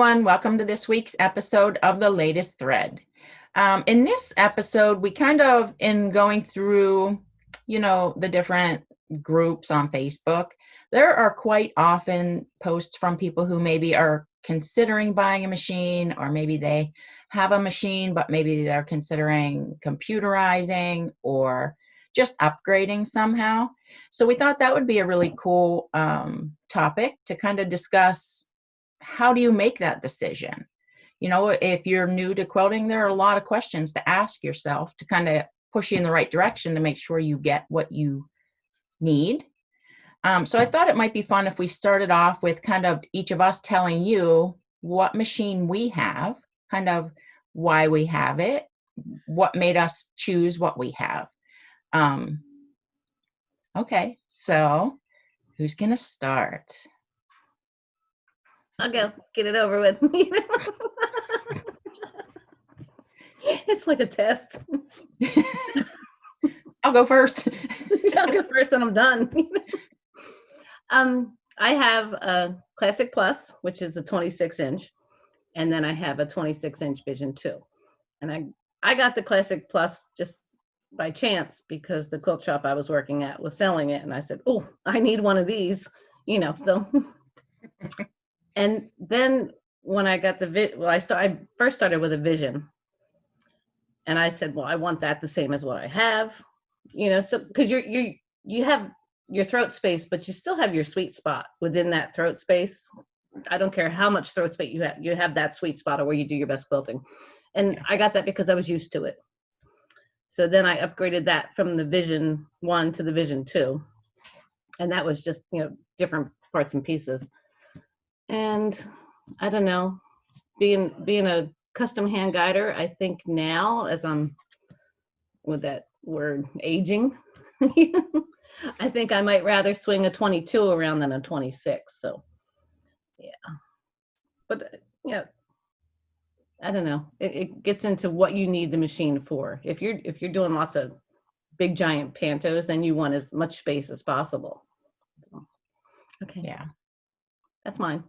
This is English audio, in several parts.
everyone. Welcome to this week's episode of The Latest Thread. In this episode, we kind of, in going through, the different groups on Facebook, there are quite often posts from people who maybe are considering buying a machine, or maybe they have a machine, but maybe they're considering computerizing or just upgrading somehow. So we thought that would be a really cool topic to kind of discuss. How do you make that decision? If you're new to quilting, there are a lot of questions to ask yourself to kind of push you in the right direction to make sure you get what you need. So I thought it might be fun if we started off with kind of each of us telling you what machine we have, kind of why we have it, what made us choose what we have. Okay, so who's going to start? I'll go get it over with. It's like a test. I'll go first. I'll go first and I'm done. I have a Classic Plus, which is a 26-inch, and then I have a 26-inch Vision 2. And I got the Classic Plus just by chance because the quilt shop I was working at was selling it, and I said, "Oh, I need one of these," so. And then when I got I first started with a Vision, and I said, well, I want that the same as what I have, so because you have your throat space, but you still have your sweet spot within that throat space. I don't care how much throat space you have that sweet spot of where you do your best quilting. And I got that because I was used to it. So then I upgraded that from the Vision 1 to the Vision 2. And that was just, different parts and pieces. And I don't know, being a custom hand guider, I think now, as I'm with that word aging, I think I might rather swing a 22 around than a 26. So yeah, but I don't know. It gets into what you need the machine for. If you're doing lots of big giant pantos, then you want as much space as possible. So, okay. Yeah. That's mine.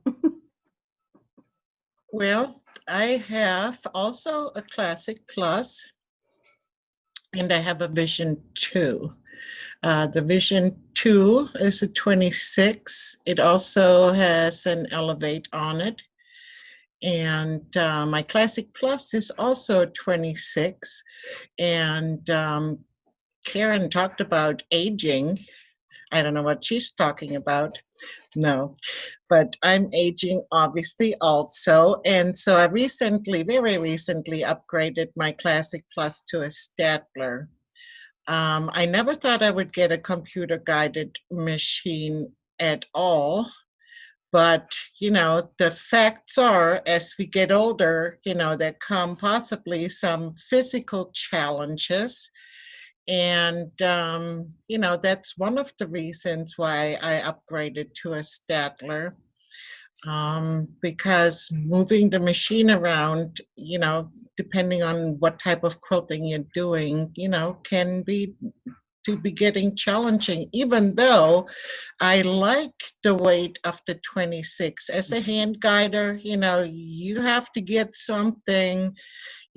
Well, I have also a Classic Plus, and I have a Vision 2. The Vision 2 is a 26. It also has an Elevate on it. And my Classic Plus is also 26. And Karen talked about aging. I don't know what she's talking about. No, but I'm aging obviously also. And so I very recently upgraded my Classic Plus to a Statler. I never thought I would get a computer guided machine at all. But, the facts are, as we get older, there come possibly some physical challenges. And, that's one of the reasons why I upgraded to a Statler, because moving the machine around, depending on what type of quilting you're doing, can be getting challenging, even though I like the weight of the 26. As a hand guider, you have to get something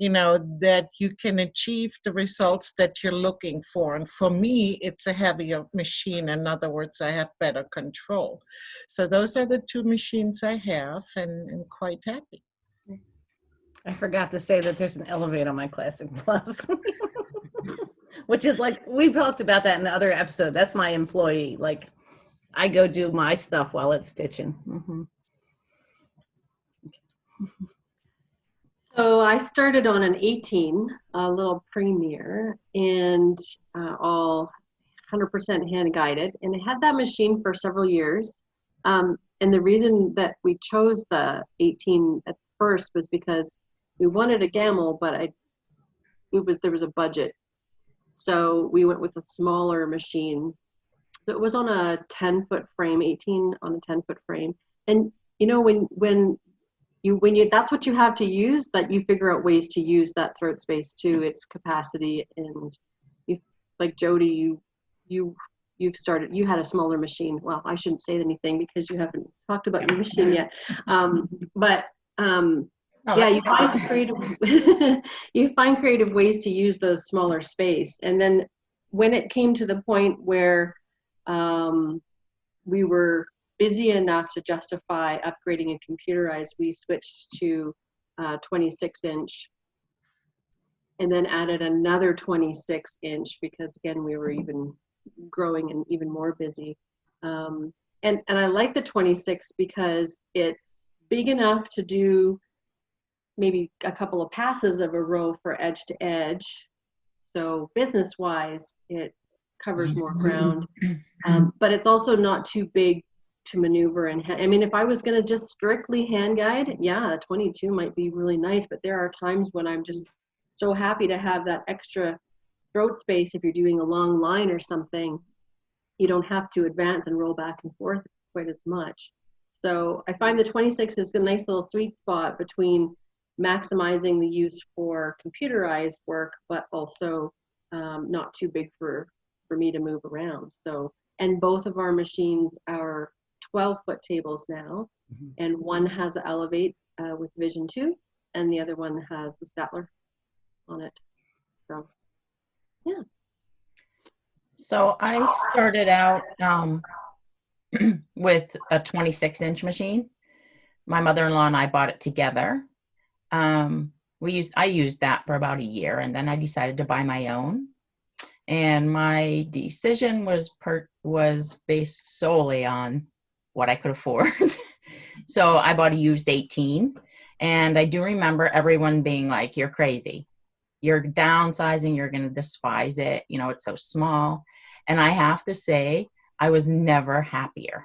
that you can achieve the results that you're looking for. And for me, it's a heavier machine. In other words, I have better control. So those are the two machines I have, and I'm quite happy. I forgot to say that there's an Elevate on my Classic Plus, which is like, we've talked about that in the other episode. That's my employee. Like, I go do my stuff while it's stitching. Mm-hmm. So I started on an 18, a little Premier, and all 100% hand guided. And I had that machine for several years. And the reason that we chose the 18 at first was because we wanted a Gamel, but there was a budget. So we went with a smaller machine. So it was on a 10-foot frame, 18 on a 10-foot frame. And when that's what you have to use, that you figure out ways to use that throat space to its capacity. And like Jody, you had a smaller machine. Well, I shouldn't say anything because you haven't talked about your machine yet. But Oh, yeah, that's you find creative ways to use the smaller space. And then when it came to the point where we were busy enough to justify upgrading and computerized, we switched to 26-inch, and then added another 26-inch because again we were even growing and even more busy. And I like the 26 because it's big enough to do maybe a couple of passes of a row for edge to edge. So business wise, it covers more ground, but it's also not too big to maneuver. And I mean, if I was going to just strictly hand guide, yeah, a 22 might be really nice, but there are times when I'm just so happy to have that extra throat space. If you're doing a long line or something, you don't have to advance and roll back and forth quite as much. So I find the 26 is a nice little sweet spot between maximizing the use for computerized work, but also not too big for me to move around. So, and both of our machines are 12-foot tables now, and one has an Elevate with Vision 2, and the other one has the Statler on it. So, yeah. So I started out with a 26-inch machine. My mother-in-law and I bought it together. I used that for about a year, and then I decided to buy my own. And my decision was based solely on what I could afford. So I bought a used 18, and I do remember everyone being like, "You're crazy. You're downsizing. You're going to despise it. You know, it's so small." And I have to say, I was never happier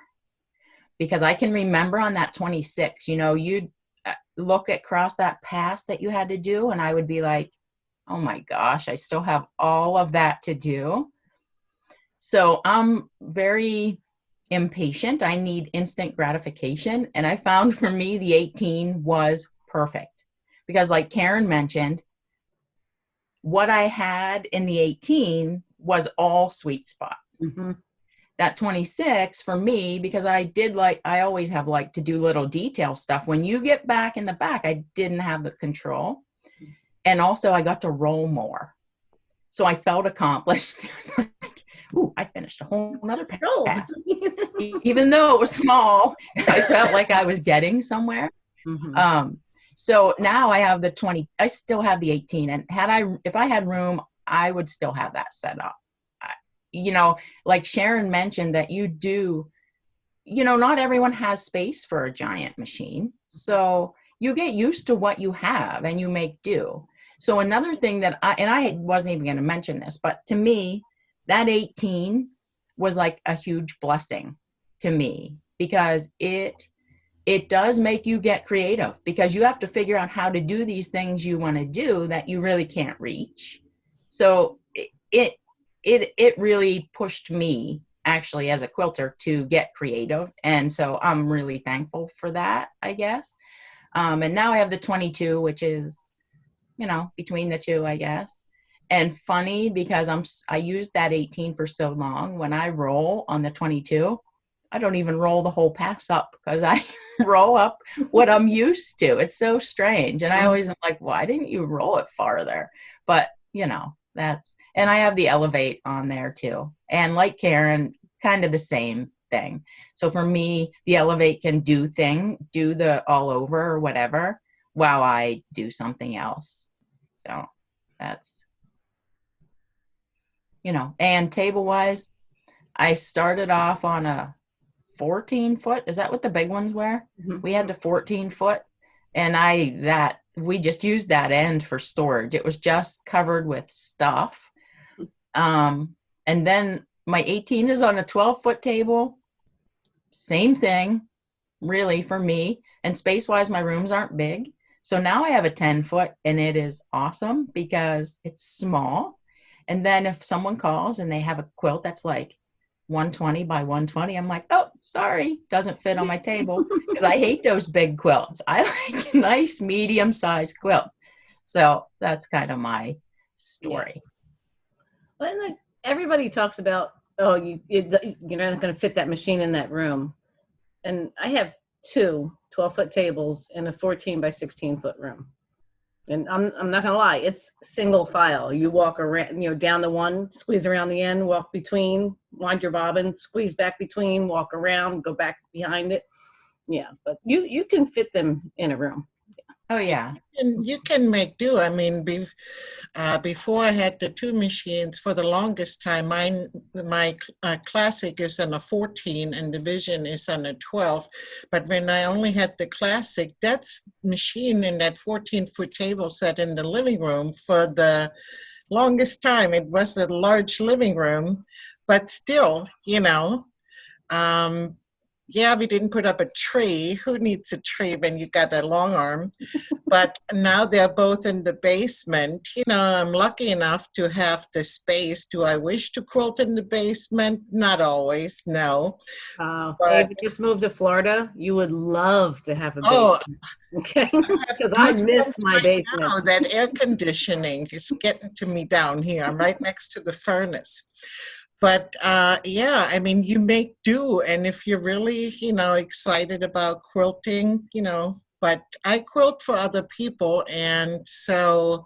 because I can remember on that 26, you know, you'd look across that pass that you had to do, and I would be like, oh my gosh, I still have all of that to do. So I'm very impatient. I need instant gratification. And I found for me, the 18 was perfect because like Karen mentioned, what I had in the 18 was all sweet spot. That 26 for me, because I always have liked to do little detail stuff. When you get back in the back, I didn't have the control. And also I got to roll more. So I felt accomplished. It was like, ooh, I finished a whole nother pass. Even though it was small, I felt like I was getting somewhere. So now I have the 20, I still have the 18. And if I had room, I would still have that set up. You know, like Sharon mentioned that you do, you know, not everyone has space for a giant machine. So you get used to what you have and you make do. So another thing that I wasn't even going to mention this, but to me, that 18 was like a huge blessing to me because it does make you get creative because you have to figure out how to do these things you want to do that you really can't reach. So it really pushed me actually as a quilter to get creative. And so I'm really thankful for that, I guess. And now I have the 22, which is, you know, between the two, I guess. And funny because I used that 18 for so long. When I roll on the 22, I don't even roll the whole pass up because I roll up what I'm used to. It's so strange. And I always am like, why didn't you roll it farther? But, you know, and I have the Elevate on there too. And like Karen, kind of the same thing. So for me, the Elevate can do the all over or whatever while I do something else. So that's, you know, and table wise, I started off on a 14-foot. Is that what the big ones were? We had the 14-foot, and we just used that end for storage. It was just covered with stuff. And then my 18 is on a 12-foot table. Same thing, really, for me. And space-wise, my rooms aren't big. So now I have a 10-foot, and it is awesome because it's small. And then if someone calls and they have a quilt that's like 120 by 120, I'm like, oh, sorry, doesn't fit on my table because I hate those big quilts. I like a nice medium-sized quilt. So that's kind of my story. Well, and like everybody talks about, you're not going to fit that machine in that room. And I have two 12-foot tables in a 14 by 16-foot room. And I'm not gonna lie, it's single file. You walk around, down the one, squeeze around the end, walk between, wind your bobbin, squeeze back between, walk around, go back behind it. Yeah, but you can fit them in a room. Oh yeah. And you can make do. I mean, before I had the two machines, for the longest time, my classic is on a 14 and the Vision is on a 12. But when I only had the classic, that's machine in that 14-foot table set in the living room for the longest time. It was a large living room, but still, yeah, we didn't put up a tree. Who needs a tree when you got a Longarm? But now they're both in the basement. I'm lucky enough to have the space. Do I wish to quilt in the basement? Not always, no. But if you just moved to Florida, you would love to have a basement. Oh, okay, because I miss my basement. Now, that air conditioning is getting to me down here. I'm right next to the furnace. But yeah, I mean, you make do. And if you're really, excited about quilting, but I quilt for other people. And so,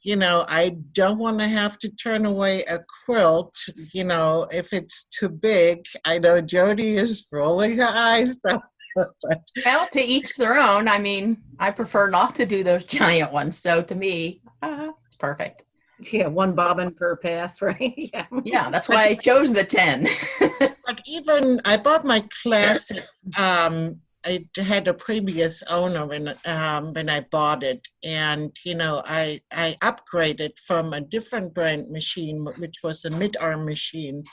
I don't want to have to turn away a quilt, if it's too big. I know Jody is rolling her eyes though. Well, to each their own. I mean, I prefer not to do those giant ones. So to me, it's perfect. Yeah, one bobbin per pass, right? Yeah, that's why I chose the 10. But even I bought my classic. I had a previous owner when I bought it, and I upgraded from a different brand machine, which was a mid-arm machine,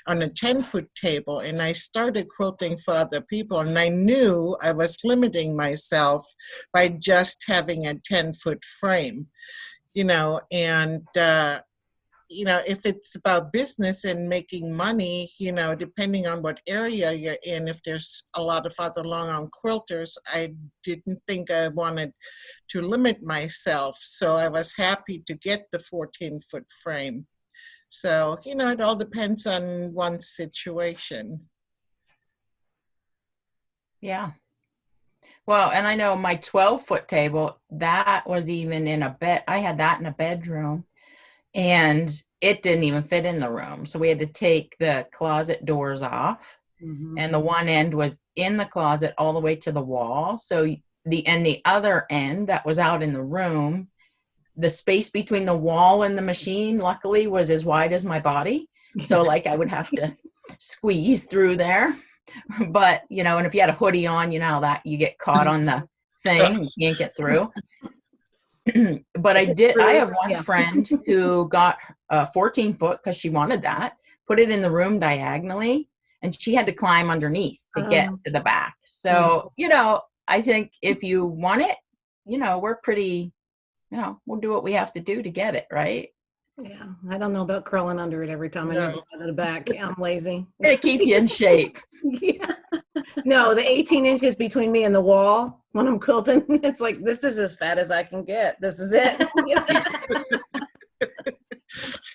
on a 10-foot table, and I started quilting for other people, and I knew I was limiting myself by just having a 10-foot frame. And if it's about business and making money, depending on what area you're in, if there's a lot of other long-arm quilters, I didn't think I wanted to limit myself. So I was happy to get the 14-foot frame. So, it all depends on one's situation. Yeah. Well, and I know my 12-foot table, that was even in a bed. I had that in a bedroom, and it didn't even fit in the room. So we had to take the closet doors off, and the one end was in the closet all the way to the wall. So the other end that was out in the room, the space between the wall and the machine, luckily, was as wide as my body. So like I would have to squeeze through there. But, and if you had a hoodie on, that you get caught on the thing, you can't get through. But I have one friend who got a 14-foot because she wanted that, put it in the room diagonally, and she had to climb underneath to get to the back. So, I think if you want it, we're pretty, we'll do what we have to do to get it, right? Yeah, I don't know about crawling under it every time I need to go to the back. I'm lazy. To keep you in shape. Yeah. No, the 18 inches between me and the wall when I'm quilting, it's like, this is as fat as I can get. This is it.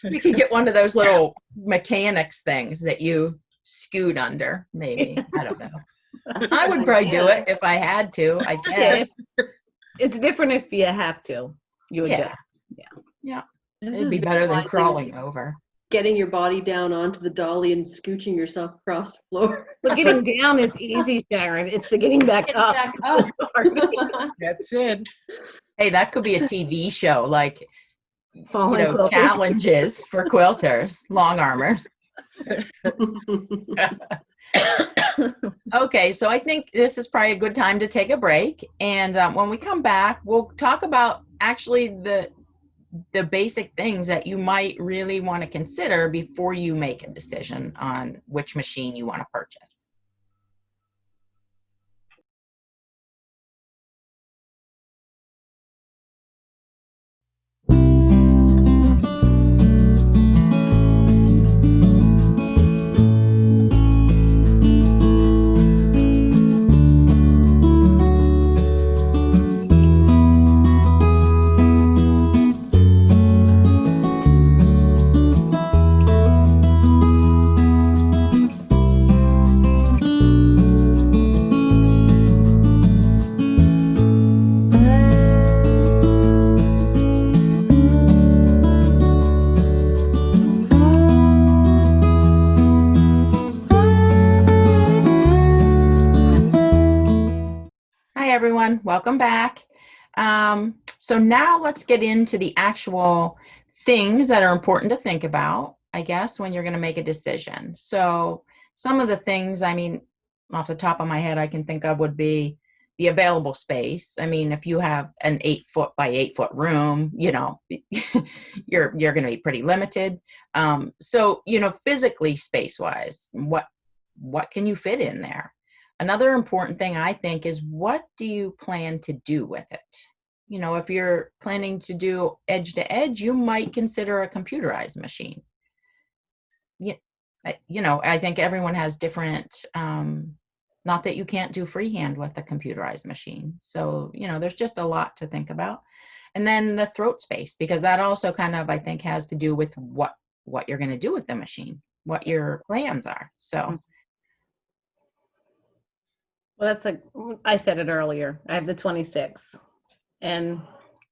You could get one of those little mechanics things that you scoot under, maybe. I don't know. I would probably do it if I had to, I guess. It's different if you have to. You would do it. Yeah. It'd be better than crawling over. Getting your body down onto the dolly and scooching yourself across the floor. But getting down is easy, Sharon. It's the getting back up. That's it. Hey, that could be a TV show, like quilters. Challenges for quilters, long armors. Okay, so I think this is probably a good time to take a break. And when we come back, we'll talk about actually the basic things that you might really want to consider before you make a decision on which machine you want to purchase. welcome back. So now let's get into the actual things that are important to think about, I guess, when you're going to make a decision. So some of the things, I mean, off the top of my head, I can think of would be the available space. I mean, if you have an 8 foot by 8 foot room, you know, you're going to be pretty limited. So, you know, physically, space wise, what can you fit in there? Another important thing I think is, what do you plan to do with it? You know, if you're planning to do edge to edge, you might consider a computerized machine. You know, I think everyone has different, not that you can't do freehand with a computerized machine. So, you know, there's just a lot to think about. And then the throat space, because that also kind of, I think, has to do with what you're going to do with the machine, what your plans are. So. Well, that's like, I said it earlier, I have the 26, and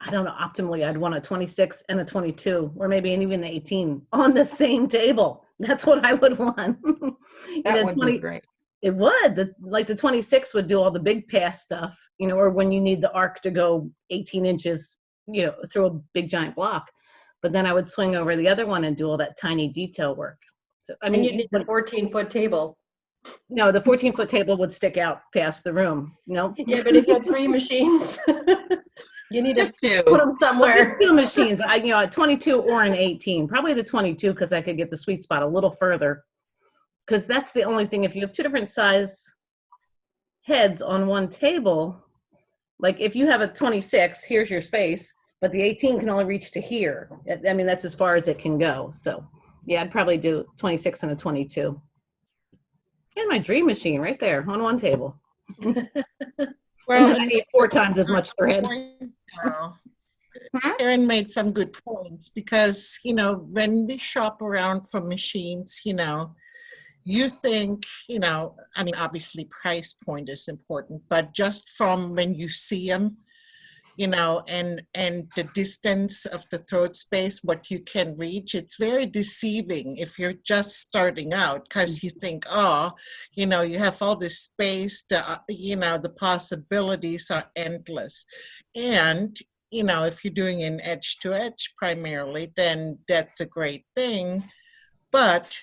I don't know, optimally, I'd want a 26 and a 22, or maybe even the 18 on the same table. That's what I would want. That would be great. It would. Like the 26 would do all the big pass stuff, you know, or when you need the arc to go 18 inches, you know, through a big giant block. But then I would swing over the other one and do all that tiny detail work. So, I mean, and you need the 14-foot table. No, the 14-foot table would stick out past the room. No. Yeah, but if you had 3 machines, you need Just to two. put them somewhere. Just 2 machines. You know, a 22 or an 18. Probably the 22, because I could get the sweet spot a little further. Because that's the only thing. If you have 2 different size heads on one table, like if you have a 26, here's your space, but the 18 can only reach to here. I mean, that's as far as it can go. So, yeah, I'd probably do 26 and a 22. And my dream machine right there on one table. Well, I need 4 times as much thread. Erin made some good points, because, you know, when we shop around for machines, you know, you think, you know, I mean, obviously price point is important, but just from when you see them, you know, and the distance of the throat space, what you can reach, it's very deceiving if you're just starting out, because you think, oh, you know, you have all this space, you know, the possibilities are endless. And, you know, if you're doing an edge to edge primarily, then that's a great thing. But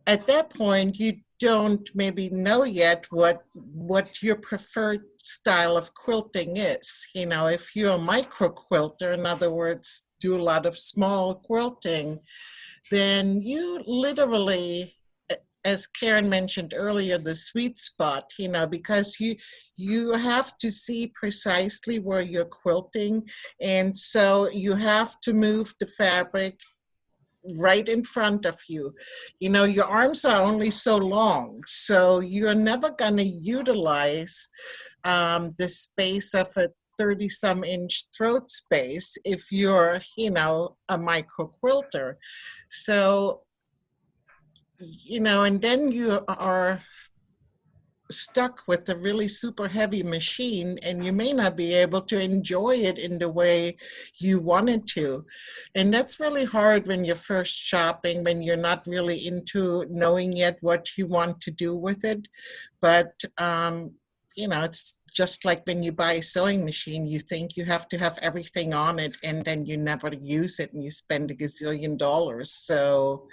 at that point, you don't maybe know yet what your preferred style of quilting is. You know, if you're a micro quilter, in other words, do a lot of small quilting, then you literally, as Karen mentioned earlier, the sweet spot, you know, because you have to see precisely where you're quilting, and so you have to move the fabric right in front of you. You know, your arms are only so long, so you're never going to utilize the space of a 30-some inch throat space if you're, you know, a micro quilter. So, you know, and then you are stuck with a really super heavy machine, and you may not be able to enjoy it in the way you wanted to. And that's really hard when you're first shopping, when you're not really into knowing yet what you want to do with it. But, you know, it's just like when you buy a sewing machine, you think you have to have everything on it, and then you never use it, and you spend $1 gazillion. So,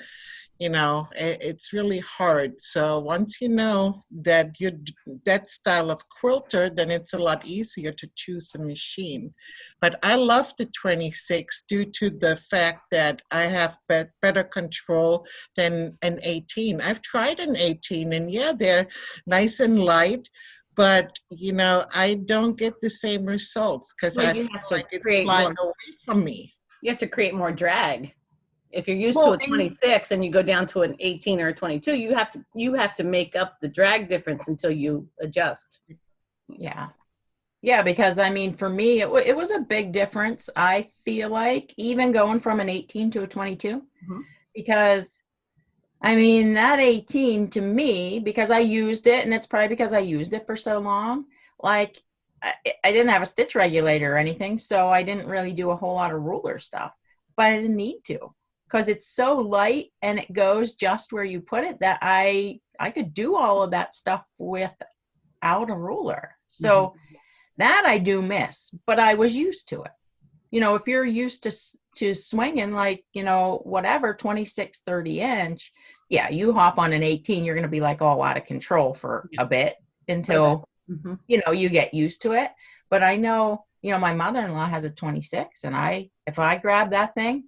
you know, it's really hard. So once you know that you're that style of quilter, then it's a lot easier to choose a machine. But I love the 26 due to the fact that I have better control than an 18. I've tried an 18, and yeah, they're nice and light, but, you know, I don't get the same results because I feel like it's flying away from me. You have to create more drag. If you're used to a 26 and you go down to an 18 or a 22, you have to make up the drag difference until you adjust. Yeah. Yeah, because I mean, for me, it was a big difference, I feel like, even going from an 18 to a 22, because I mean, that 18 to me, because I used it, and it's probably because I used it for so long, like I didn't have a stitch regulator or anything, so I didn't really do a whole lot of ruler stuff, but I didn't need to, because it's so light and it goes just where you put it that I could do all of that stuff without a ruler. So That I do miss, but I was used to it. You know, if you're used to swinging like, you know, whatever, 26, 30 inch, yeah, you hop on an 18, you're going to be like all out of control for Yeah. a bit For a bit. until, you know, you get used to it. But I know, you know, my mother-in-law has a 26, and if I grab that thing,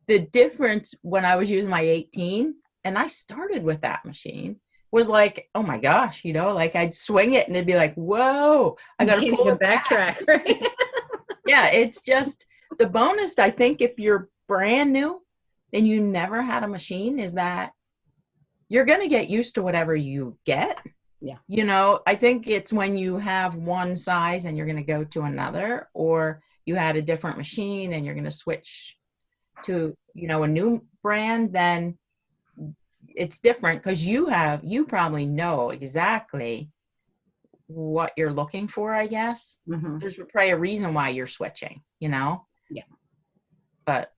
the difference when I was using my 18 and I started with that machine was like, oh my gosh, you know, like I'd swing it and it'd be like, whoa, I You got to can't pull even it back. backtrack, right? Yeah, it's just the bonus, I think, if you're brand new and you never had a machine, is that you're going to get used to whatever you get. Yeah. You know, I think it's when you have one size and you're going to go to another, or you had a different machine and you're going to switch to, you know, a new brand, then it's different because you probably know exactly what you're looking for, I guess. Mm-hmm. There's probably a reason why you're switching, you know? Yeah. But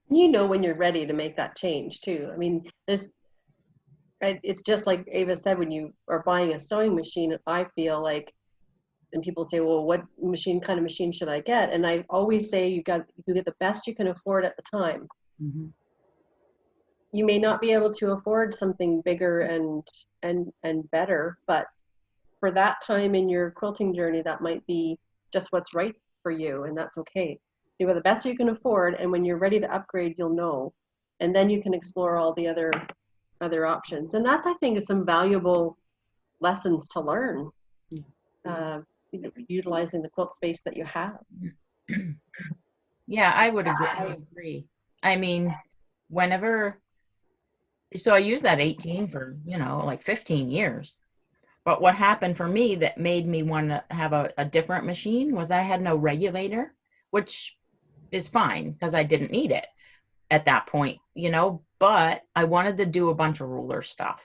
You know when you're ready to make that change too. I mean, it's just like Ava said, when you are buying a sewing machine, I feel like, and people say, well, what kind of machine should I get? And I always say you get the best you can afford at the time. Mm-hmm. You may not be able to afford something bigger and better, but for that time in your quilting journey, that might be just what's right for you, and that's okay. Do the best you can afford, and when you're ready to upgrade, you'll know, and then you can explore all the other options. And that's, I think, is some valuable lessons to learn, utilizing the quilt space that you have. yeah, I would agree. I mean, whenever, so I used that 18 for, you know, like 15 years. But what happened for me that made me want to have a different machine was I had no regulator, which is fine because I didn't need it at that point, you know, but I wanted to do a bunch of ruler stuff.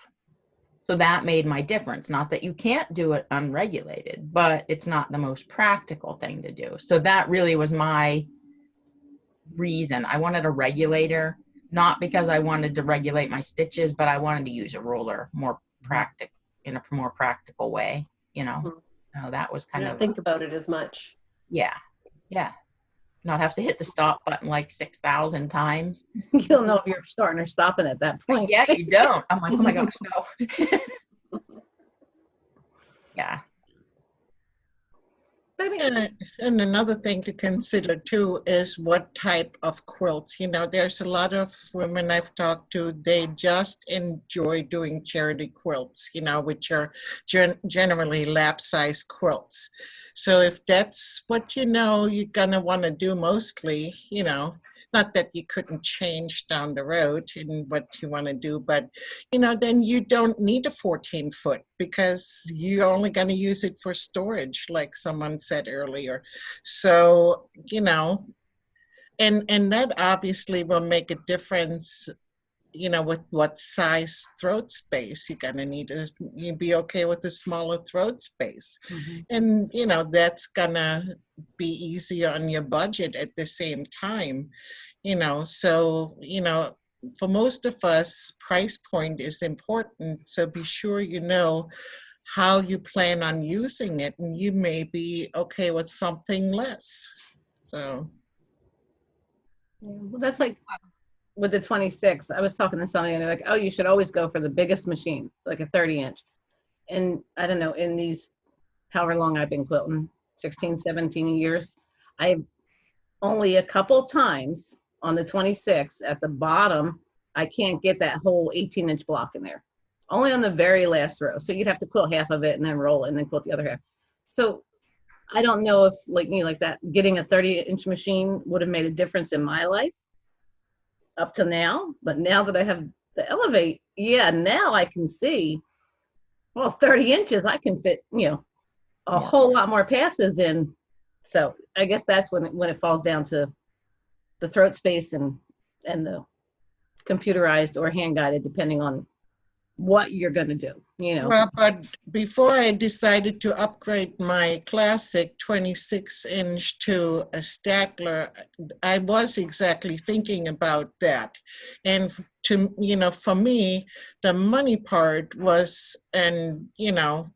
So that made my difference. Not that you can't do it unregulated, but it's not the most practical thing to do. So that really was my reason. I wanted a regulator, not because I wanted to regulate my stitches, but I wanted to use a ruler in a more practical way, you know. Mm-hmm. So that was You kind don't of, think about it as much. yeah, not have to hit the stop button like 6,000 times. You'll know if you're starting or stopping at that point. Yeah, you don't. I'm like, oh my gosh, no. Yeah. But I mean, And another thing to consider too is what type of quilts. You know, there's a lot of women I've talked to, they just enjoy doing charity quilts, you know, which are generally lap-size quilts. So if that's what you know you're gonna want to do mostly, you know, not that you couldn't change down the road in what you want to do, but you know, then you don't need a 14-foot because you're only going to use it for storage, like someone said earlier. So, you know, and that obviously will make a difference, you know, with what size throat space you're gonna need. You be okay with the smaller throat space. And, you know, that's gonna be easier on your budget at the same time, you know. So, you know, for most of us, price point is important. So be sure you know how you plan on using it, and you may be okay with something less. So. well, that's like with the 26. I was talking to somebody and they're like, oh, you should always go for the biggest machine, like a 30-inch. And I don't know, in these, however long I've been quilting, 16, 17 years, I've only a couple times on the 26 at the bottom, I can't get that whole 18-inch block in there. Only on the very last row. So you'd have to quilt half of it and then roll it and then quilt the other half. So I don't know if, like me, like that, getting a 30-inch machine would have made a difference in my life up to now. But now that I have the Elevate, yeah, now I can see, well, 30 inches, I can fit, you know, a whole lot more passes in. So I guess that's when it falls down to the throat space and the computerized or hand guided, depending on what you're going to do, you know. Well, but before I decided to upgrade my classic 26-inch to a Statler, I was exactly thinking about that. And to, you know, for me, the money part was, and, you know,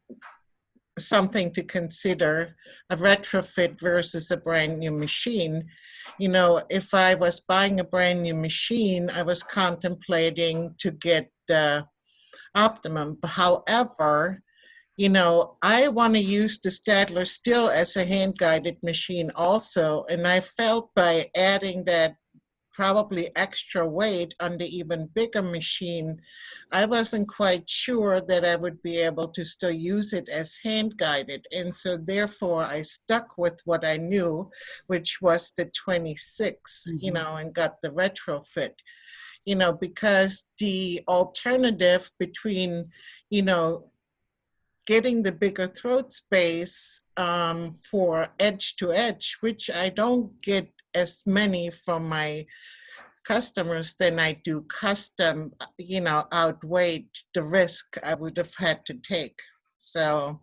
something to consider, a retrofit versus a brand new machine. You know, if I was buying a brand new machine, I was contemplating to get the Optimum. However, you know, I want to use the Stadler still as a hand-guided machine also, and I felt by adding that probably extra weight on the even bigger machine, I wasn't quite sure that I would be able to still use it as hand-guided. And so therefore I stuck with what I knew, which was the 26, you know, and got the retrofit, you know, because the alternative between, you know, getting the bigger throat space for edge to edge, which I don't get as many from my customers than I do custom, you know, outweighed the risk I would have had to take. So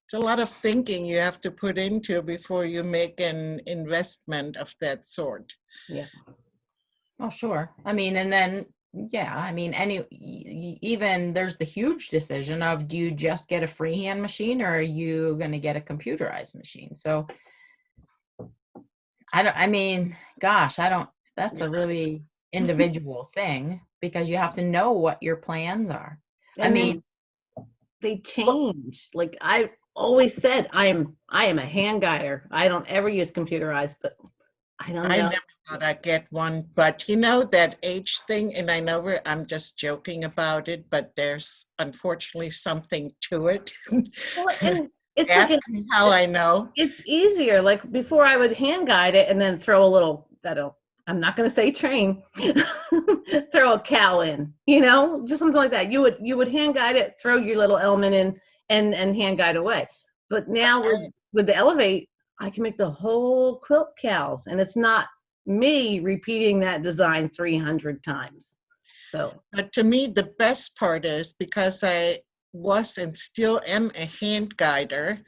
it's a lot of thinking you have to put into before you make an investment of that sort. Yeah. Oh, sure. I mean, and then, yeah, I mean, even there's the huge decision of, do you just get a freehand machine or are you going to get a computerized machine? So I mean, gosh, that's a really individual thing because you have to know what your plans are. I And mean, then they change. Like I always said, I am a hand guider. I don't ever use computerized, but I don't I know. never thought I'd get one, but you know, that age thing, and I know I'm just joking about it, but there's unfortunately something to it. Well, and it's Ask like me how I know. it's easier. Like before, I would hand guide it and then throw a little. I'm not going to say train. Throw a cow in, you know, just something like that. You would hand guide it, throw your little element in, and hand guide away. But now with the Elevate, I can make the whole quilt cows, and it's not me repeating that design 300 times. So, But to me, the best part is because I was and still am a hand guider.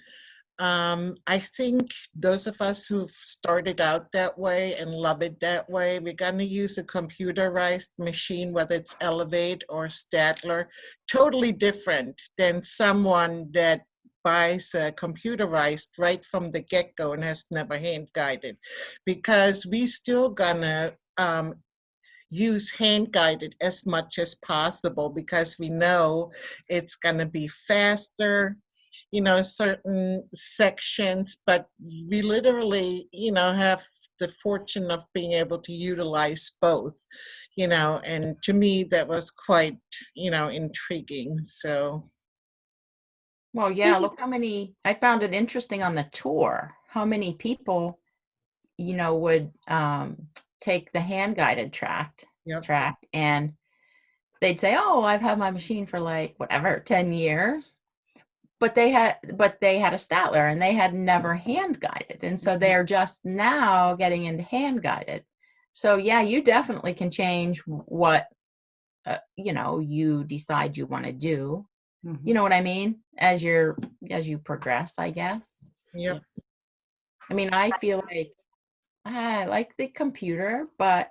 I think those of us who've started out that way and love it that way, we're going to use a computerized machine, whether it's Elevate or Stadler, totally different than someone that buys a computerized right from the get-go and has never hand guided, because we still gonna use hand guided as much as possible because we know it's going to be faster, you know, certain sections, but we literally, you know, have the fortune of being able to utilize both, you know, and to me that was quite, you know, intriguing. So well, yeah, look how many, I found it interesting on the tour, how many people, you know, would take the hand guided track and they'd say, oh, I've had my machine for like whatever 10 years, but they had a Statler and they had never hand guided, and so they're just now getting into hand guided. So yeah, you definitely can change what you know, you decide you want to do. You know what I mean? As you progress, I guess. yep. I mean, I feel like I like the computer, but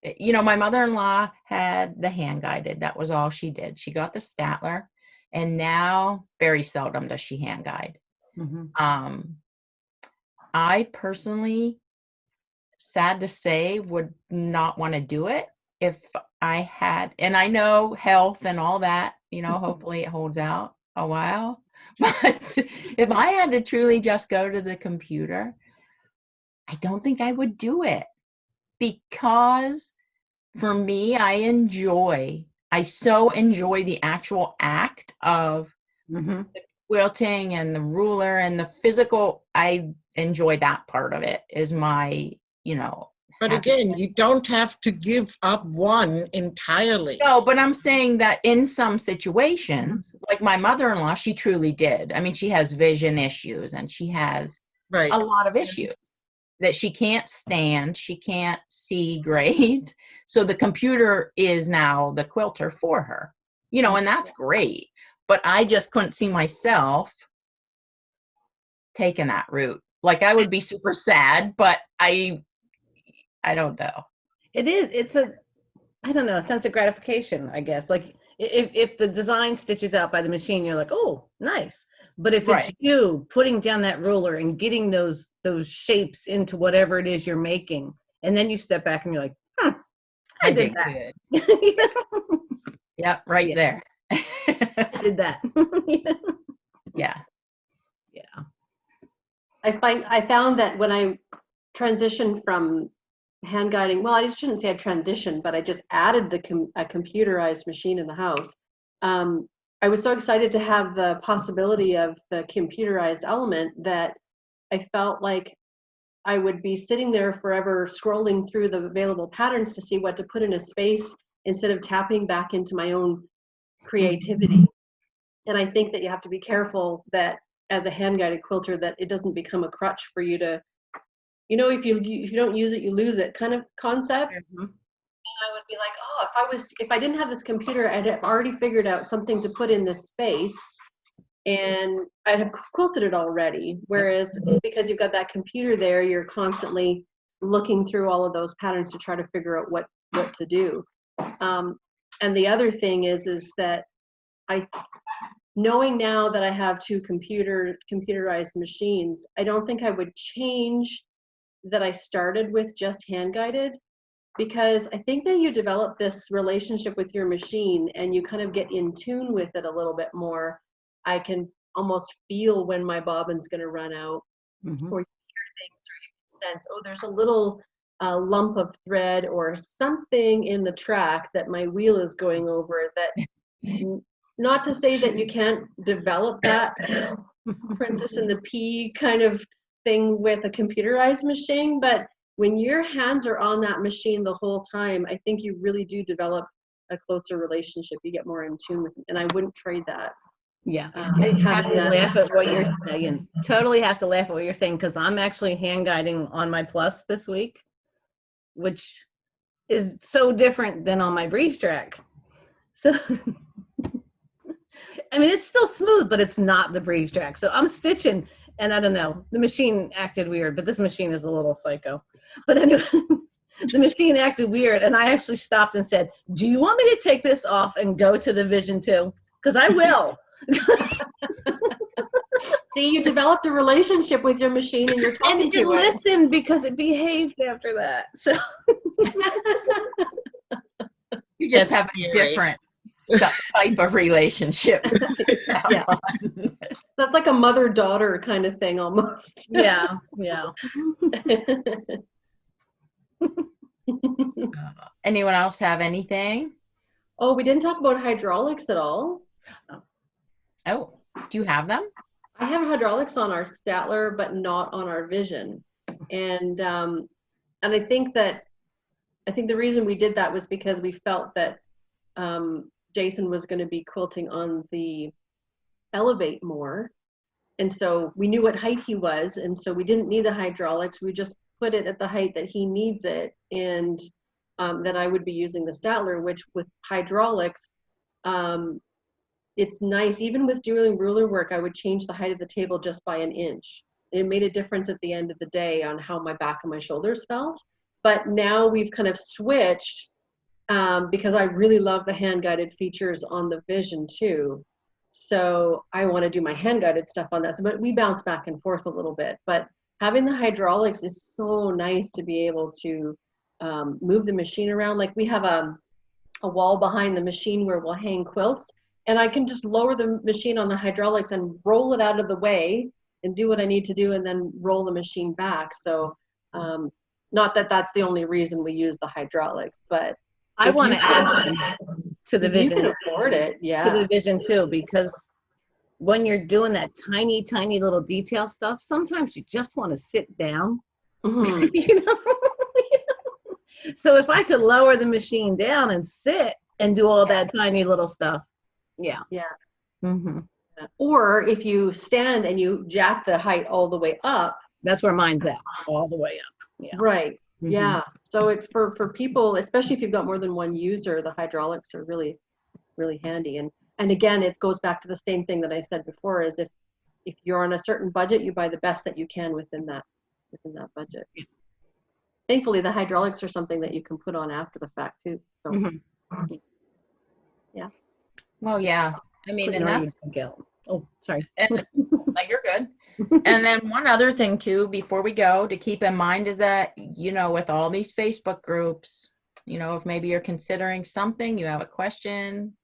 you know, my mother-in-law had the hand guided. That was all she did. She got the Statler, and now very seldom does she hand guide. I personally, sad to say, would not want to do it if I had, and I know health and all that, you know, hopefully it holds out a while. But if I had to truly just go to the computer, I don't think I would do it because for me, I so enjoy the actual act of the quilting and the ruler and the physical. I enjoy that part of it is my, you know. But again, you don't have to give up one entirely. No, but I'm saying that in some situations, like my mother-in-law, she truly did. I mean, she has vision issues and she has a lot of issues that she can't stand. She can't see great. So the computer is now the quilter for her, you know, and that's great. But I just couldn't see myself taking that route. Like I would be super sad, but I don't know. It's I don't know, a sense of gratification, I guess. Like if the design stitches out by the machine, you're like, oh, nice. But if it's Right. you putting down that ruler and getting those shapes into whatever it is you're making, and then you step back and you're like, I did did that. good. You know? Yep, right Yeah. there. I did that. Yeah. Yeah. I found that when I transitioned from hand guiding, well, I shouldn't say I transitioned, but I just added a computerized machine in the house. I was so excited to have the possibility of the computerized element that I felt like I would be sitting there forever scrolling through the available patterns to see what to put in a space instead of tapping back into my own creativity. And I think that you have to be careful that as a hand-guided quilter that it doesn't become a crutch for you to, if you don't use it, you lose it kind of concept. Mhm. I would be like, oh, if I didn't have this computer, I'd have already figured out something to put in this space and I'd have quilted it already. Whereas because you've got that computer there, you're constantly looking through all of those patterns to try to figure out what to do. And the other thing is that knowing now that I have two computerized machines, I don't think I would change that I started with just hand guided, because I think that you develop this relationship with your machine and you kind of get in tune with it a little bit more. I can almost feel when my bobbin's going to run out, or you hear things, or you can sense, oh, there's a little lump of thread or something in the track that my wheel is going over. That, not to say that you can't develop that Princess and the Pea kind of thing with a computerized machine, but when your hands are on that machine the whole time, I think you really do develop a closer relationship. You get more in tune with it, and I wouldn't trade that. Yeah, I have to laugh at what you're saying. Totally have to laugh at what you're saying, because I'm actually hand guiding on my Plus this week, which is so different than on my Breeze Track. So, I mean, it's still smooth, but it's not the Breeze Track. So I'm stitching, and I don't know, the machine acted weird, but this machine is a little psycho. But anyway, the machine acted weird, and I actually stopped and said, do you want me to take this off and go to the Vision 2? Because I will. See, you developed a relationship with your machine and you're talking to it. And it listened because it behaved after that. So You just have a different type of relationship. Yeah. That's like a mother-daughter kind of thing almost. Yeah. Anyone else have anything? Oh, we didn't talk about hydraulics at all. Oh, do you have them? I have hydraulics on our Statler, but not on our Vision. And I think the reason we did that was because we felt that Jason was going to be quilting on the Elevate more. And so we knew what height he was. And so we didn't need the hydraulics. We just put it at the height that he needs it. And then I would be using the Statler, which with hydraulics, it's nice. Even with doing ruler work, I would change the height of the table just by an inch. It made a difference at the end of the day on how my back and my shoulders felt. But now we've kind of switched because I really love the hand-guided features on the Vision too. So I want to do my hand-guided stuff on that. So, but we bounce back and forth a little bit. But having the hydraulics is so nice to be able to move the machine around. Like we have a wall behind the machine where we'll hang quilts. And I can just lower the machine on the hydraulics and roll it out of the way and do what I need to do and then roll the machine back. So not that that's the only reason we use the hydraulics, but I want to add them to the Vision. You can afford it, yeah. To the Vision too, because when you're doing that tiny, tiny little detail stuff, sometimes you just want to sit down. Mm-hmm. You know? So if I could lower the machine down and sit and do all that tiny little stuff. Yeah. Mm-hmm. Or if you stand and you jack the height all the way up. That's where mine's at, all the way up. Yeah. Right. Mm-hmm. Yeah. So it for people, especially if you've got more than one user, the hydraulics are really, really handy. And again, it goes back to the same thing that I said before, is if you're on a certain budget, you buy the best that you can within that budget. Yeah. Thankfully, the hydraulics are something that you can put on after the fact too. So yeah. Well, yeah. I mean, and that's Oh, sorry. And like, you're good. And then one other thing too, before we go, to keep in mind is that, with all these Facebook groups, if maybe you're considering something, you have a question,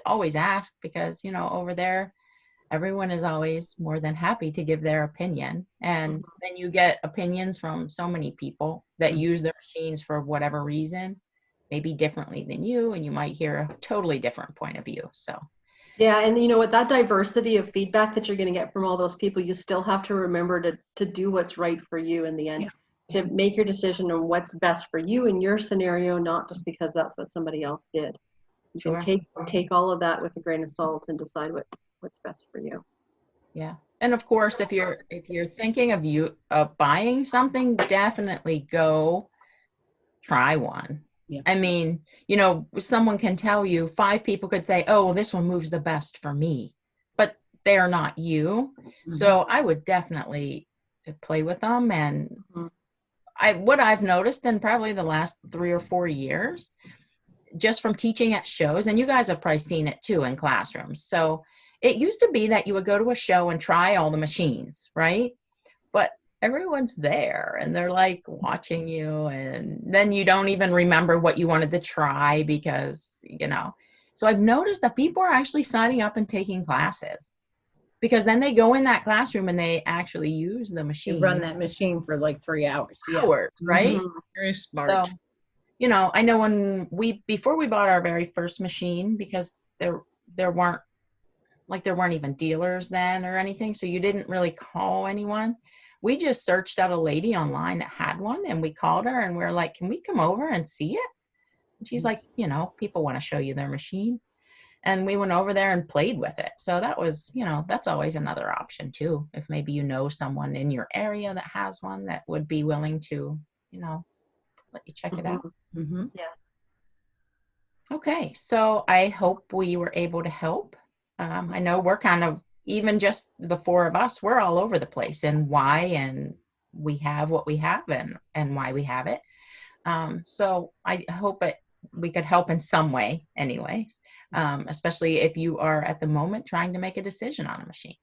always ask, because, over there, everyone is always more than happy to give their opinion. And then you get opinions from so many people that use their machines for whatever reason, maybe differently than you, and you might hear a totally different point of view. So Yeah, and with that diversity of feedback that you're going to get from all those people, you still have to remember to do what's right for you in the end, to make your decision on what's best for you in your scenario, not just because that's what somebody else did. You sure. can take all of that with a grain of salt and decide what's best for you. Yeah. And of course, if you're thinking of buying something, definitely go try one. Yeah. I mean, someone can tell you, 5 people could say, oh, well, this one moves the best for me, but they are not you. So I would definitely play with them. And what I've noticed in probably the last 3 or 4 years, just from teaching at shows, and you guys have probably seen it too in classrooms. So it used to be that you would go to a show and try all the machines, right? But everyone's there and they're like watching you, and then you don't even remember what you wanted to try because, So I've noticed that people are actually signing up and taking classes, because then they go in that classroom and they actually use the You machine. run that machine for like 3 hours. Hours, right? Very smart. So, I know before we bought our very first machine, because there weren't even dealers then or anything, so you didn't really call anyone. We just searched out a lady online that had one, and we called her and we are like, can we come over and see it? And she's like, people want to show you their machine. And we went over there and played with it. So that was, that's always another option too. If maybe someone in your area that has one that would be willing to, let you check it out. Yeah. Okay, so I hope we were able to help. I know we're kind of, even just the 4 of us, we're all over the place and why, and we have what we have and why we have it. So I hope we could help in some way anyways, especially if you are at the moment trying to make a decision on a machine.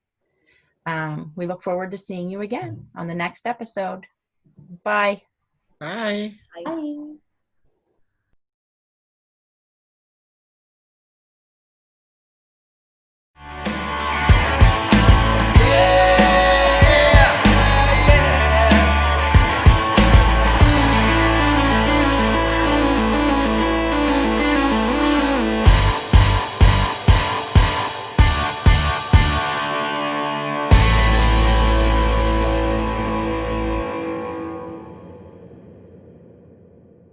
We look forward to seeing you again on the next episode. Bye. Bye. Bye.